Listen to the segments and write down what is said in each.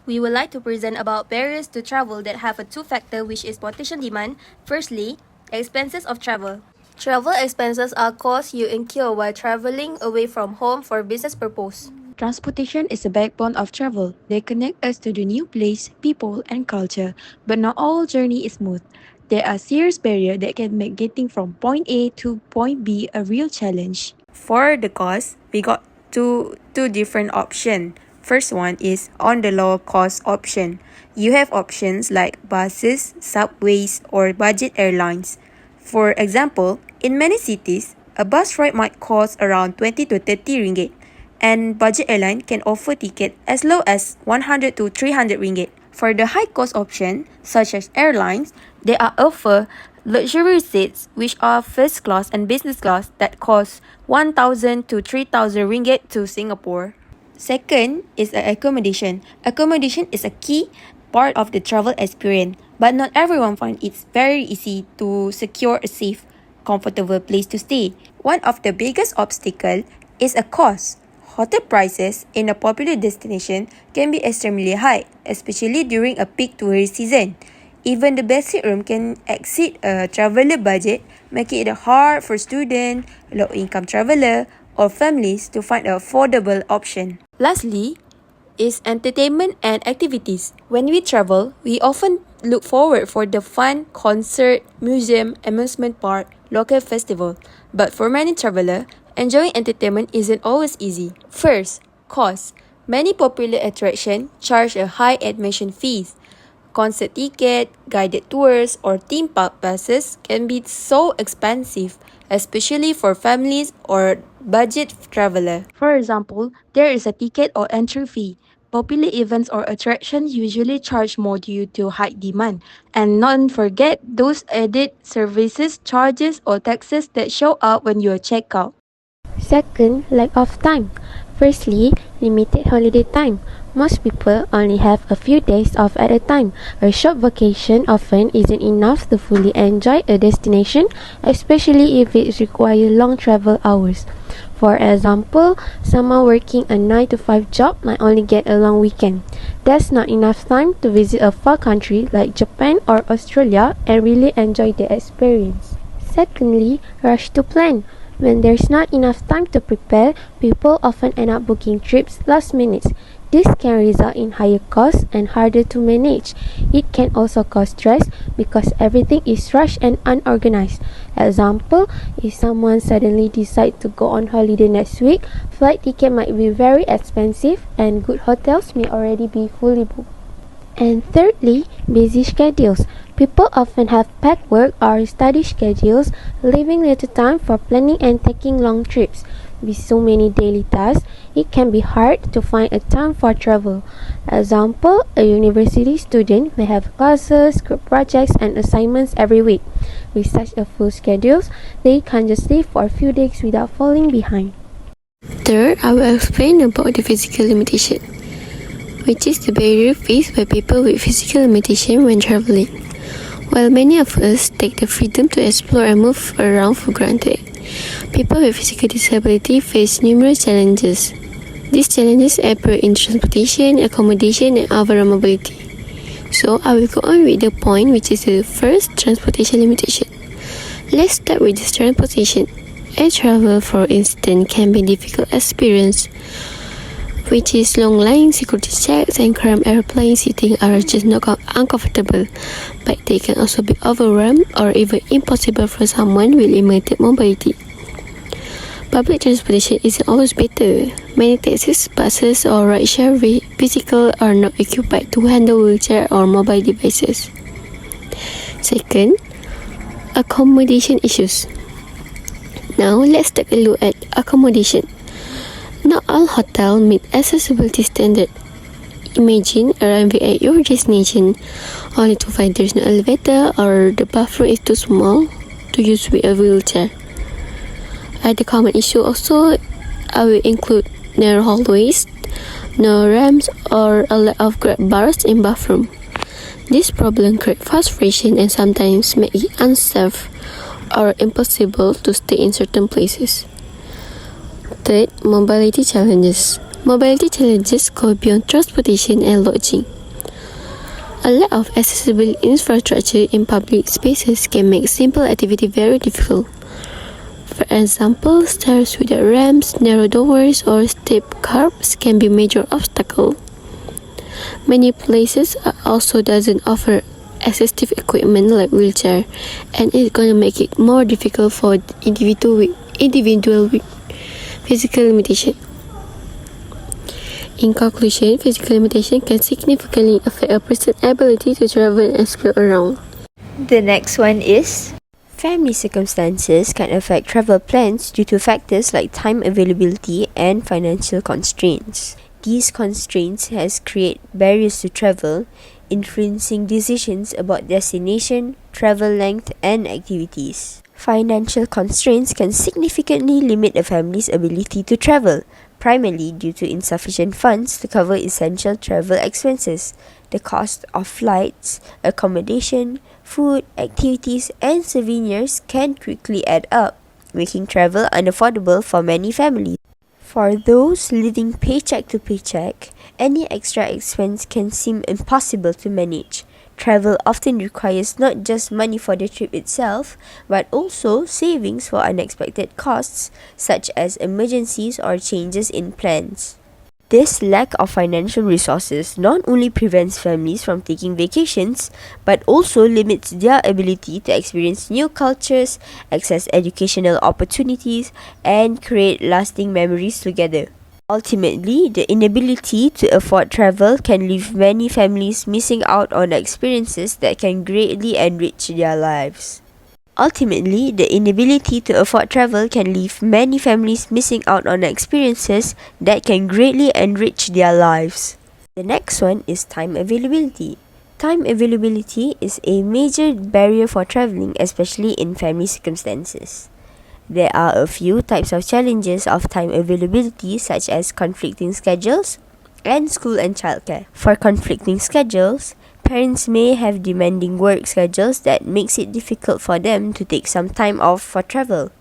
we would like to present about barriers to travel that have a two-factor, which is potential demand. Firstly, expenses of travel. Travel expenses are costs you incur while traveling away from home for business purpose. Transportation is the backbone of travel. They connect us to the new place, people, and culture. But not all journey is smooth. There are serious barriers that can make getting from point A to point B a real challenge. For the cost, we got two different options. First one is on the low cost option. You have options like buses, subways, or budget airlines. For example, in many cities, a bus ride might cost around 20 to 30 ringgit, and budget airline can offer ticket as low as 100 to 300 ringgit. For the high cost option, such as airlines, they are offer luxury seats which are first class and business class that cost 1,000 to 3,000 ringgit to Singapore. Second is accommodation. Accommodation is a key part of the travel experience, but not everyone finds it very easy to secure a safe, comfortable place to stay. One of the biggest obstacles is a cost. Hotel prices in a popular destination can be extremely high, especially during a peak tourist season. Even the basic room can exceed a traveler budget, making it hard for students, low-income traveler, or families to find an affordable option. Lastly, is entertainment and activities. When we travel, we often look forward for the fun, concert, museum, amusement park, local festival. But for many travelers, enjoying entertainment isn't always easy. First, cost. Many popular attractions charge a high admission fees. Concert ticket, guided tours, or theme park passes can be so expensive, especially for families or budget traveler. For example, there is a ticket or entry fee. Popular events or attractions usually charge more due to high demand. And not forget those added services, charges, or taxes that show up when you check out. Second, lack of time. Firstly, limited holiday time. Most people only have a few days off at a time. A short vacation often isn't enough to fully enjoy a destination, especially if it requires long travel hours. For example, someone working a 9 to 5 job might only get a long weekend. That's not enough time to visit a far country like Japan or Australia and really enjoy the experience. Secondly, rush to plan. When there's not enough time to prepare, people often end up booking trips last minute. This can result in higher costs and harder to manage. It can also cause stress because everything is rushed and unorganized. Example, if someone suddenly decides to go on holiday next week, flight ticket might be very expensive and good hotels may already be fully booked. And thirdly, busy schedules. People often have packed work or study schedules, leaving little time for planning and taking long trips. With so many daily tasks, it can be hard to find a time for travel. Example, a university student may have classes, group projects, and assignments every week. With such a full schedule, they can't just leave for a few days without falling behind. Third, I will explain about the physical limitation, which is the barrier faced by people with physical limitation when traveling. While many of us take the freedom to explore and move around for granted, people with physical disability face numerous challenges. These challenges appear in transportation, accommodation, and overall mobility. So, I will go on with the point, which is the first, transportation limitation. Let's start with this transportation. Air travel, for instance, can be a difficult experience, which is long line security checks and cramped airplane seating are just not uncomfortable, but they can also be overwhelmed or even impossible for someone with limited mobility. Public transportation isn't always better. Many taxis, buses, or rideshare vehicles are not equipped to handle wheelchair or mobile devices. Second, accommodation issues. Now let's take a look at accommodation. Not all hotels meet accessibility standards. Imagine arriving at your destination only to find there's no elevator or the bathroom is too small to use with a wheelchair. Other common issue also I will include narrow hallways, no ramps, or a lack of grab bars in bathroom. This problem creates frustration and sometimes make it unsafe or impossible to stay in certain places. Third, mobility challenges. Mobility challenges go beyond transportation and lodging. A lack of accessible infrastructure in public spaces can make simple activity very difficult. For example, stairs without ramps, narrow doors, or steep curbs can be major obstacle. Many places also doesn't offer assistive equipment like wheelchair, and it's gonna make it more difficult for individual with physical limitation. In conclusion, physical limitation can significantly affect a person's ability to travel and explore around. The next one is family circumstances can affect travel plans due to factors like time availability and financial constraints. These constraints has created barriers to travel, influencing decisions about destination, travel length, and activities. Financial constraints can significantly limit a family's ability to travel, primarily due to insufficient funds to cover essential travel expenses. The cost of flights, accommodation, food, activities, and souvenirs can quickly add up, making travel unaffordable for many families. For those living paycheck to paycheck, any extra expense can seem impossible to manage. Travel often requires not just money for the trip itself, but also savings for unexpected costs, such as emergencies or changes in plans. This lack of financial resources not only prevents families from taking vacations, but also limits their ability to experience new cultures, access educational opportunities, and create lasting memories together. Ultimately, the inability to afford travel can leave many families missing out on experiences that can greatly enrich their lives. Ultimately, the inability to afford travel can leave many families missing out on experiences that can greatly enrich their lives. The next one is time availability. Time availability is a major barrier for traveling, especially in family circumstances. There are a few types of challenges of time availability, such as conflicting schedules and school and childcare. For conflicting schedules, parents may have demanding work schedules that makes it difficult for them to take some time off for travel.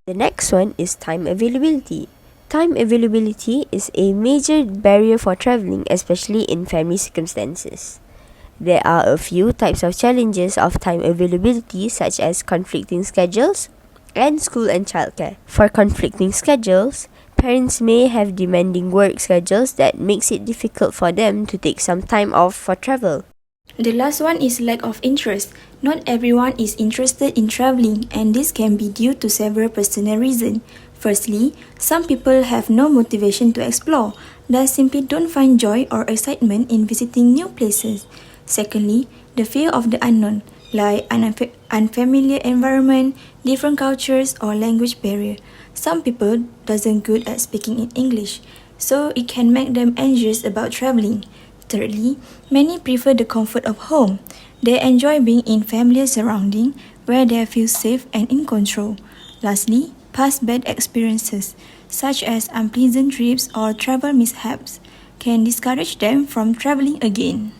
The next one is time availability. Time availability is a major barrier for traveling, especially in family circumstances. There are a few types of challenges of time availability, such as conflicting schedules and school and childcare. For conflicting schedules, parents may have demanding work schedules that makes it difficult for them to take some time off for travel. The last one is lack of interest. Not everyone is interested in traveling, and this can be due to several personal reasons. Firstly, some people have no motivation to explore. They simply don't find joy or excitement in visiting new places. Secondly, the fear of the unknown, like unfamiliar environment, different cultures, or language barrier. Some people doesn't good at speaking in English, so it can make them anxious about traveling. Thirdly, many prefer the comfort of home. They enjoy being in familiar surroundings where they feel safe and in control. Lastly, past bad experiences, such as unpleasant trips or travel mishaps, can discourage them from traveling again.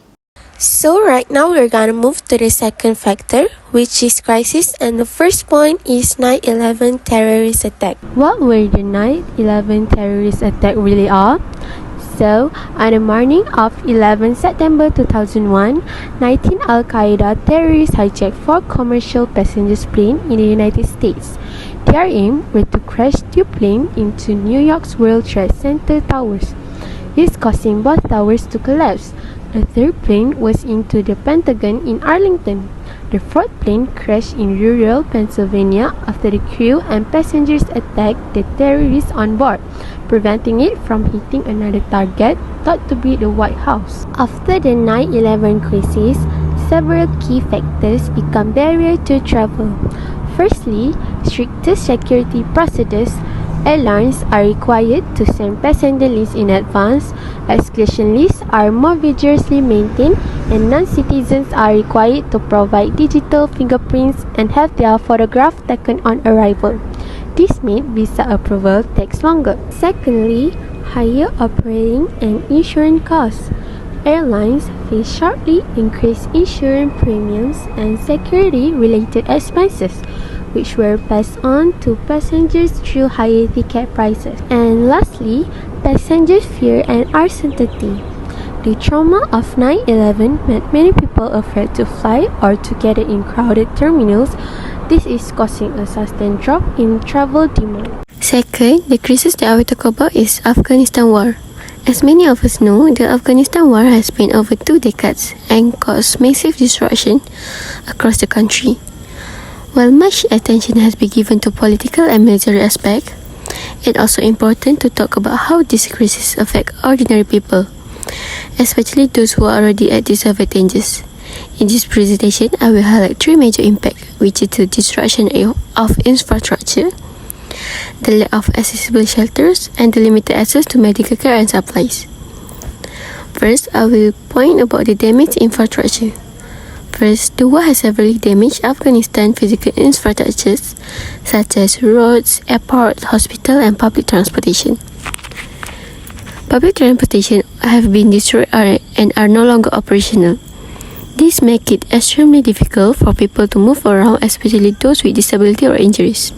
So right now we're gonna move to the second factor, which is crisis, and the first point is 9/11 terrorist attack. What were the 9/11 terrorist attack really are? So, on the morning of 11 September 2001, 19 Al-Qaeda terrorists hijacked 4 commercial passenger planes in the United States. Their aim was to crash the plane into New York's World Trade Center towers, this causing both towers to collapse. The third plane was into the Pentagon in Arlington. The fourth plane crashed in rural Pennsylvania after the crew and passengers attacked the terrorists on board, preventing it from hitting another target thought to be the White House. After the 9/11 crisis, several key factors become barrier to travel. Firstly, stricter security procedures. Airlines are required to send passenger lists in advance, exclusion lists are more vigorously maintained, and non-citizens are required to provide digital fingerprints and have their photograph taken on arrival. This made visa approval takes longer. Secondly, higher operating and insurance costs. Airlines face sharply increased insurance premiums and security-related expenses, which were passed on to passengers through higher ticket prices. And lastly, Passengers' fear and uncertainty. The trauma of 9/11 made many people afraid to fly or to gather in crowded terminals. This is causing a sustained drop in travel demand. Second, the crisis that I will talk about is Afghanistan war. As many of us know, the Afghanistan war has been over 2 decades and caused massive disruption across the country. While much attention has been given to political and military aspects, it's also important to talk about how this crisis affects ordinary people, especially those who are already at disadvantages. In this presentation, I will highlight 3 major impacts, which is the disruption of infrastructure, the lack of accessible shelters, and the limited access to medical care and supplies. First, I will point about the damaged infrastructure. First, the war has severely damaged Afghanistan's physical infrastructures, such as roads, airports, hospitals, and public transportation. Public transportation have been destroyed and are no longer operational. This makes it extremely difficult for people to move around, especially those with disability or injuries.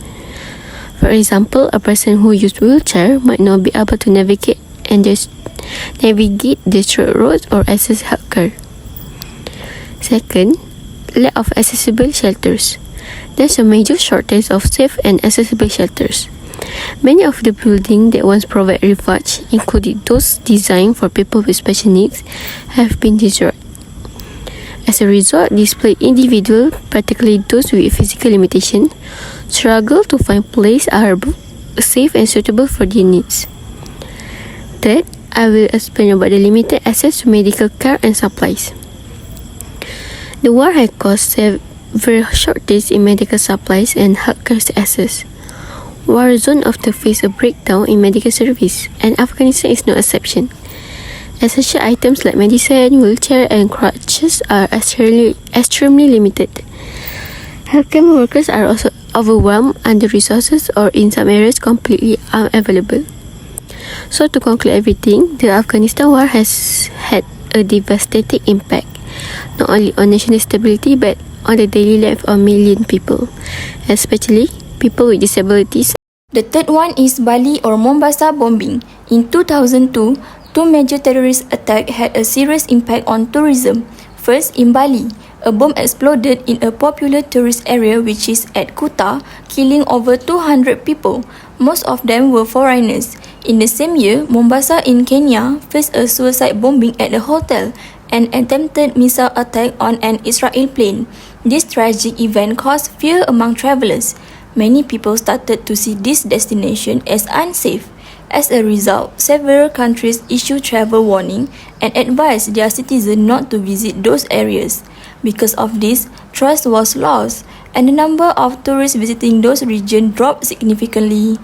For example, a person who uses wheelchair might not be able to navigate destroyed roads or access healthcare. Second, lack of accessible shelters. There's a major shortage of safe and accessible shelters. Many of the buildings that once provided refuge, including those designed for people with special needs, have been destroyed. As a result, displaced individuals, particularly those with physical limitations, struggle to find places are safe and suitable for their needs. Third, I will explain about the limited access to medical care and supplies. The war has caused severe shortages in medical supplies and healthcare access. War zones often face a breakdown in medical service, and Afghanistan is no exception. Essential items like medicine, wheelchair, and crutches are extremely limited. Healthcare workers are also overwhelmed, under resources, or in some areas completely unavailable. So to conclude everything, the Afghanistan war has had a devastating impact, not only on national stability but on the daily life of millions of people, especially people with disabilities. The third one is Bali or Mombasa bombing. In 2002, 2 major terrorist attacks had a serious impact on tourism. First, in Bali, a bomb exploded in a popular tourist area which is at Kuta, killing over 200 people. Most of them were foreigners. In the same year, Mombasa in Kenya faced a suicide bombing at a hotel and attempted missile attack on an Israeli plane. This tragic event caused fear among travelers. Many people started to see this destination as unsafe. As a result, several countries issued travel warning and advised their citizens not to visit those areas. Because of this, trust was lost, and the number of tourists visiting those regions dropped significantly.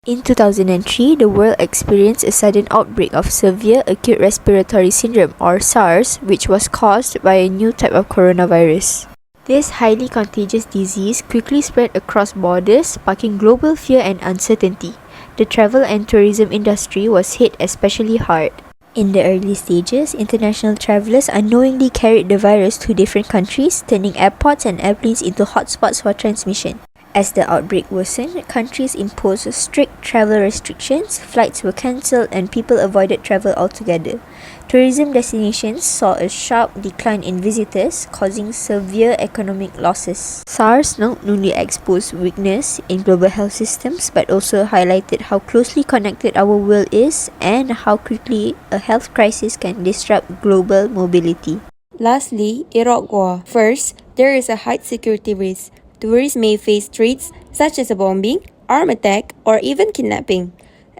In 2003, the world experienced a sudden outbreak of severe acute respiratory syndrome or SARS, which was caused by a new type of coronavirus. This highly contagious disease quickly spread across borders, sparking global fear and uncertainty. The travel and tourism industry was hit especially hard. In the early stages, international travelers unknowingly carried the virus to different countries, turning airports and airplanes into hotspots for transmission. As the outbreak worsened, countries imposed strict travel restrictions, flights were cancelled, and people avoided travel altogether. Tourism destinations saw a sharp decline in visitors, causing severe economic losses. SARS not only exposed weakness in global health systems but also highlighted how closely connected our world is and how quickly a health crisis can disrupt global mobility. Lastly, Iraq War. First, there is a high security risk. Tourists may face threats such as a bombing, armed attack, or even kidnapping.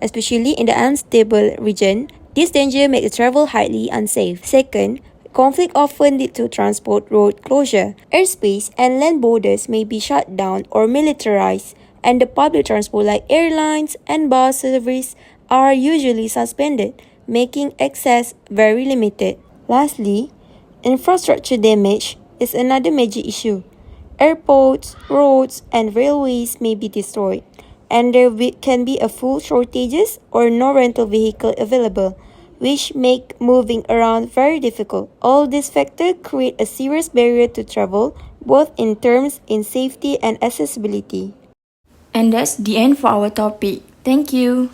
Especially in the unstable region, this danger makes travel highly unsafe. Second, conflict often leads to transport road closure. Airspace and land borders may be shut down or militarized, and the public transport like airlines and bus service are usually suspended, making access very limited. Lastly, infrastructure damage is another major issue. Airports, roads, and railways may be destroyed, and there can be a full shortages or no rental vehicle available, which make moving around very difficult. All these factors create a serious barrier to travel, both in terms in safety and accessibility. And that's the end for our topic. Thank you.